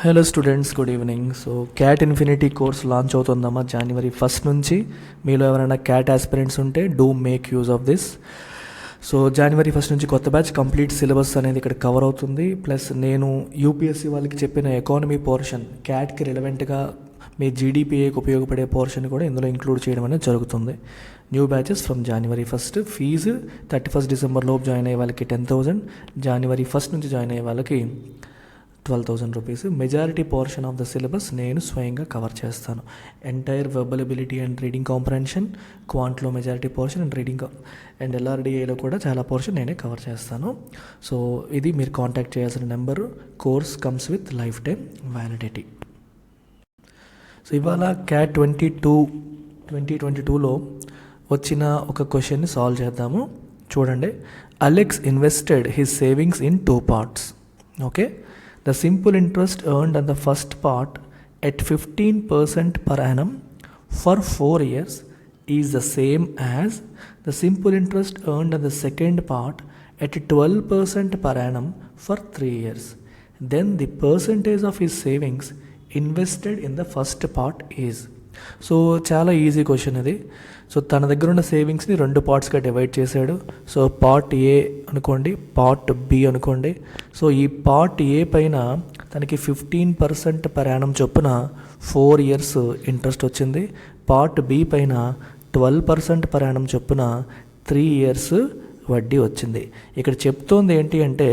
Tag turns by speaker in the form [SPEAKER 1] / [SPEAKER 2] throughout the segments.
[SPEAKER 1] Hello students, good evening. So CAT infinity course launch అవుతుందమ్మా January 1st నుంచి. మీలో ఎవరైనా క్యాట్ ఆస్పిరెంట్స్ ఉంటే do make use of this. So January 1st నుంచి కొత్త బ్యాచ్ కంప్లీట్ సిలబస్ అనేది ఇక్కడ కవర్ అవుతుంది. ప్లస్ నేను యూపీఎస్సీ వాళ్ళకి చెప్పిన ఎకానమీ పోర్షన్ క్యాట్కి రిలవెంట్గా మీ జీడిపిఏకి ఉపయోగపడే పోర్షన్ కూడా ఇందులో ఇంక్లూడ్ చేయడం అనేది జరుగుతుంది. New batches from January 1st. Fee 31st December లోపు జాయిన్ అయ్యే వాళ్ళకి 10,000, January 1st నుంచి జాయిన్ అయ్యే వాళ్ళకి 12,000 rupees. Majority portion of the syllabus నేను స్వయంగా కవర్ చేస్తాను. Entire verbal ability and reading comprehension, క్వాంట్లో majority portion and reading and ఎల్ఆర్డిఏలో కూడా చాలా పోర్షన్ నేనే కవర్ చేస్తాను. సో ఇది మీరు కాంటాక్ట్ చేయాల్సిన number. Course comes with life time validity. So ఇవాళ క్యాట్ 2022లో వచ్చిన ఒక క్వశ్చన్ని సాల్వ్ చేద్దాము. చూడండి. Alex invested his savings in 2 parts. Okay. The simple interest earned on the first part at 15% per annum for 4 years is the same as the simple interest earned on the second part at 12% per annum for 3 years. Then the percentage of his savings invested in the first part is. So చాలా easy question ఇది. So తన దగ్గర ఉన్న సేవింగ్స్ని 2 పార్ట్స్గా divide చేశాడు. So part A అనుకోండి, part B అనుకోండి. So ఈ పార్ట్ ఏ పైన తనకి 15% పర్ యానం చొప్పున 4 years ఇంట్రెస్ట్ వచ్చింది. పార్ట్ బి పైన 12% పర్ యానం చొప్పున 3 years వడ్డీ వచ్చింది. ఇక్కడ చెప్తోంది ఏంటి అంటే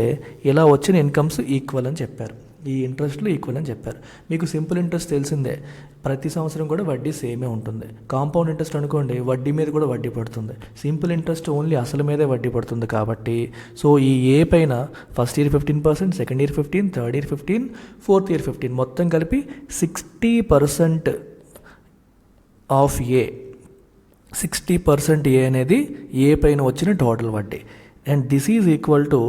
[SPEAKER 1] ఇలా వచ్చిన ఇన్కమ్స్ ఈక్వల్ అని చెప్పారు. ఈ ఇంట్రెస్ట్లు ఈక్వల్ అని చెప్పారు. మీకు సింపుల్ ఇంట్రెస్ట్ తెలిసిందే, ప్రతి సంవత్సరం కూడా వడ్డీ సేమే ఉంటుంది. కాంపౌండ్ ఇంట్రెస్ట్ అనుకోండి, వడ్డీ మీద కూడా వడ్డీ పడుతుంది. సింపుల్ ఇంట్రెస్ట్ ఓన్లీ అసలు మీదే వడ్డీ పడుతుంది కాబట్టి సో ఈ ఏ పైన first year 15%, second year 15%, third year 15%, fourth year 15%, మొత్తం కలిపి 60% ఆఫ్ ఏ. 60% ఏ అనేది ఏ పైన వచ్చిన టోటల్ వడ్డీ. And this is equal to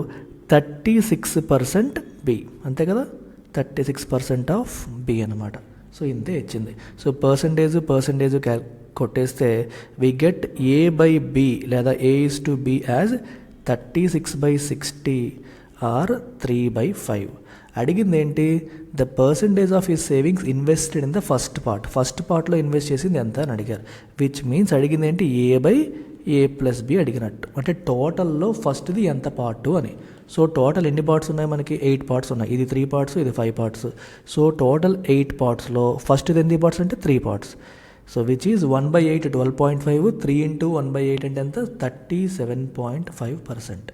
[SPEAKER 1] 36% B. అంతే కదా, 36% ఆఫ్ బి అనమాట. సో ఇంతే ఇచ్చింది. సో పర్సంటేజ్ కొట్టేస్తే we get A by B లేదా A is to be as 36/60 or 3/5. అడిగింది ఏంటి? The percentage of his savings invested in the first part. First పార్ట్లో ఇన్వెస్ట్ చేసింది ఎంత అని అడిగారు. విచ్ మీన్స్ అడిగింది ఏంటి? A/A+B అడిగినట్టు. అంటే టోటల్లో ఫస్ట్ది ఎంత పార్టు అని. సో టోటల్ ఎన్ని పార్ట్స్ ఉన్నాయి మనకి? 8 parts ఉన్నాయి. ఇది 3 parts, ఇది 5 parts. సో టోటల్ 8 partsలో ఫస్ట్ది ఎన్ని పార్ట్స్ అంటే 3 parts. So which is 1/8 12.5. 3 into 1/8 అంటే ఎంత? 37.5%.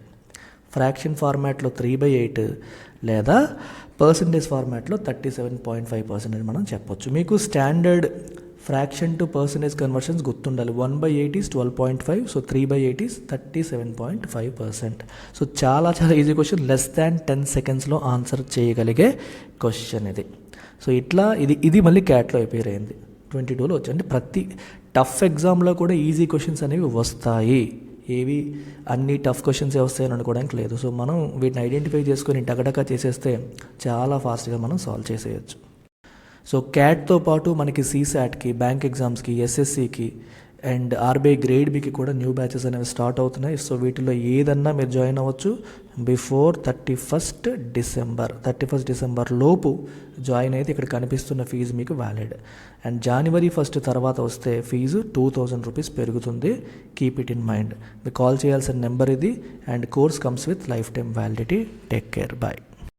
[SPEAKER 1] ఫ్రాక్షన్ ఫార్మాట్లో 3/8 లేదా పర్సంటేజ్ ఫార్మాట్లో 37.5% అని మనం చెప్పొచ్చు. మీకు standard fraction to percentage conversions గుర్తుండాలి. 1/8 ఈజ్ 12.5. So 3/8 is 37.5%. సో చాలా ఈజీ క్వశ్చన్. లెస్ దాన్ 10 secondsలో ఆన్సర్ చేయగలిగే క్వశ్చన్ ఇది. సో ఇట్లా ఇది మళ్ళీ క్యాట్లో అపీర్ అయింది. 22లో వచ్చి అంటే ప్రతి టఫ్ ఎగ్జామ్లో కూడా ఈజీ క్వశ్చన్స్ అనేవి వస్తాయి. ఏవి అన్ని టఫ్ క్వశ్చన్సే వస్తాయని అనుకోవడానికి లేదు. సో మనం వీటిని ఐడెంటిఫై చేసుకొని టకటకా చేసేస్తే చాలా ఫాస్ట్గా మనం సాల్వ్ చేసేయచ్చు. సో క్యాట్తో పాటు మనకి CSATకి, బ్యాంక్ ఎగ్జామ్స్కి, SSCకి అండ్ ఆర్బీఐ గ్రేడ్ బికి కూడా న్యూ బ్యాచెస్ అనేవి స్టార్ట్ అవుతున్నాయి. సో వీటిలో ఏదన్నా మీరు జాయిన్ అవ్వచ్చు. బిఫోర్ 31st December లోపు జాయిన్ అయితే ఇక్కడ కనిపిస్తున్న ఫీజు మీకు వ్యాలిడ్. అండ్ January 1st తర్వాత వస్తే ఫీజు 2,000 రూపీస్ పెరుగుతుంది. Keep it in mind. మీరు కాల్ చేయాల్సిన నెంబర్ ఇది. And course comes with life time validity. Take care. Bye.